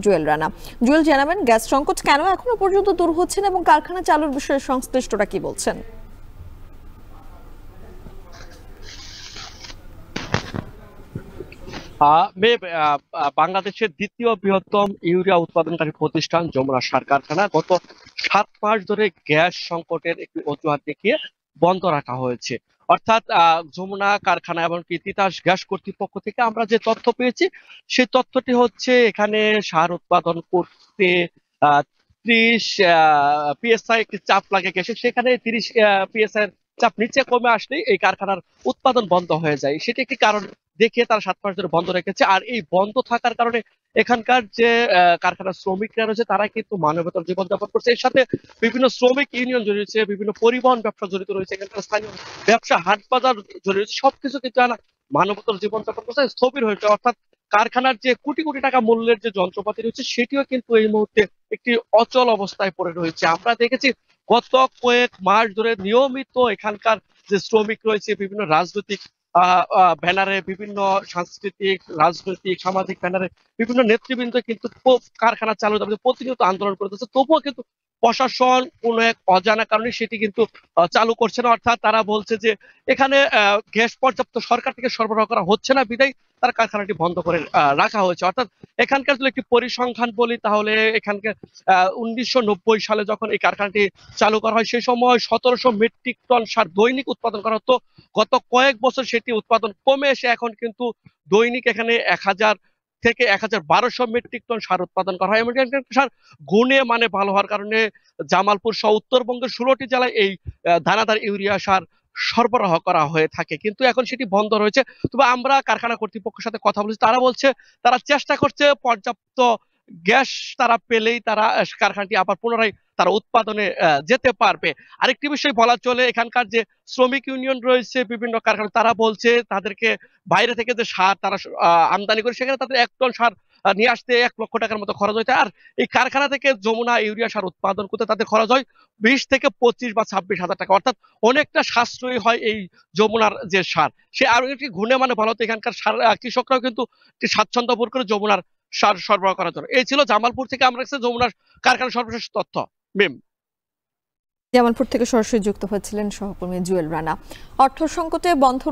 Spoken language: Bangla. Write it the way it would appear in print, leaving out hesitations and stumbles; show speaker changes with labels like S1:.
S1: জুয়েল রানা। জুয়েল, জানাবেন গ্যাস সংকট কেন এখনো পর্যন্ত দূর হচ্ছে না এবং কারখানা চালুর বিষয়ে সংশ্লিষ্টরা কি বলছেন?
S2: বাংলাদেশের দ্বিতীয় বৃহত্তম ইউরিয়া উৎপাদনকারী প্রতিষ্ঠান যমুনা সার কারখানা গত 7 মাস ধরে গ্যাস সংকটের একটি অজুহাত দেখিয়ে বন্ধ রাখা হয়েছে। অর্থাৎ যমুনা কারখানা এবং তিতাস গ্যাস কর্তৃপক্ষ থেকে আমরা যে তথ্য পেয়েছি, সেই তথ্যটি হচ্ছে এখানে সার উৎপাদন করতে 30 পিএসআই একটি চাপ লাগে গ্যাসে, সেখানে 30 পিএসআই চাপ নিচে কমে আসলেই এই কারখানার উৎপাদন বন্ধ হয়ে যায়। সেটি একটি কারণ দেখিয়ে তারা 7 মাস ধরে বন্ধ রেখেছে। আর এই বন্ধ থাকার কারণে এখানকার যে কারখানার শ্রমিকরা রয়েছে তারা কিন্তু মানবেতর জীবনযাপন করছে। এর সাথে বিভিন্ন শ্রমিক ইউনিয়ন জড়িত রয়েছে, বিভিন্ন পরিবহন ব্যবসা জড়িত রয়েছে, এখানকার স্থানীয় ব্যবসা হাট বাজার জড়িত রয়েছে। সবকিছু কিন্তু মানবতর জীবনযাপন করছে স্থবির হয়েছে। অর্থাৎ কারখানার যে কোটি কোটি টাকা মূল্যের যে যন্ত্রপাতি রয়েছে সেটিও কিন্তু এই মুহূর্তে একটি অচল অবস্থায় পড়ে রয়েছে। আমরা দেখেছি গত কয়েক মাস ধরে নিয়মিত এখানকার যে শ্রমিক রয়েছে বিভিন্ন রাজনৈতিক ব্যানারে, বিভিন্ন সাংস্কৃতিক, রাজনৈতিক, সামাজিক ব্যানারে বিভিন্ন নেতৃবৃন্দ কিন্তু কারখানা চালুর দাবিতে প্রতিনিয়ত আন্দোলন করতেছে। তবুও কিন্তু প্রশাসন কোন এক অজানা কারণে সেটি কিন্তু চালু করছে না। অর্থাৎ তারা বলছে যে এখানে গ্যাস পর্যাপ্ত সরকার থেকে সরবরাহ করা হচ্ছে না, বিধায় তার কারখানাটি বন্ধ করে রাখা হয়েছে। অর্থাৎ এখানকার যদি একটি পরিসংখ্যান বলি তাহলে এখানকার 1990 সালে যখন এই কারখানাটি চালু করা হয় সেই সময় 1700 মেট্রিক টন সার দৈনিক উৎপাদন করা হতো। গত কয়েক বছর সেটি উৎপাদন কমে এসে এখন কিন্তু দৈনিক এখানে 1000 থেকে 1200 মেট্রিক টন সার উৎপাদন করা হয়। এমনকি সার গুণে মানে ভালো হওয়ার কারণে জামালপুর সহ উত্তরবঙ্গের 16টি জেলায় এই দানাদার ইউরিয়া সার সরবরাহ করা হয়ে থাকে, কিন্তু এখন সেটি বন্ধ রয়েছে। তবে আমরা কারখানা কর্তৃপক্ষের সাথে কথা বলেছি, তারা বলছে তারা চেষ্টা করছে পর্যাপ্ত গ্যাস তারা পেলেই তারা কারখানাটি আবার পুনরায় তারা উৎপাদনে যেতে পারবে। আরেকটি বিষয় বলা চলে, এখানকার যে শ্রমিক ইউনিয়ন রয়েছে বিভিন্ন কারখানা, তারা বলছে তাদেরকে বাইরে থেকে যে সার তারা আমদানি করে সেখানে তাদের 1 টন সার নিয়ে আসতে 1 লক্ষ টাকার মতো খরচ হইতে, আর এই কারখানা থেকে যমুনা ইউরিয়া সার উৎপাদন করতে তাদের খরচ হয় 20 থেকে 25 বা 26 হাজার টাকা। অর্থাৎ অনেকটা সাশ্রয়ী হয় এই যমুনার যে সার। সে আরো একটি গুণে মানে ভালো হতো, এখানকার সার কৃষকরাও কিন্তু স্বাচ্ছন্দ্য বোধ করে যমুনার সার সরবরাহ করার জন্য। এই ছিল জামালপুর থেকে আমরা যমুনার কারখানার সর্বশেষ তথ্য। মিম।
S1: জামালপুর থেকে সরাসরি যুক্ত হয়েছিলেন সহকর্মী জুয়েল রানা। অর্থ সংকটে বন্ধ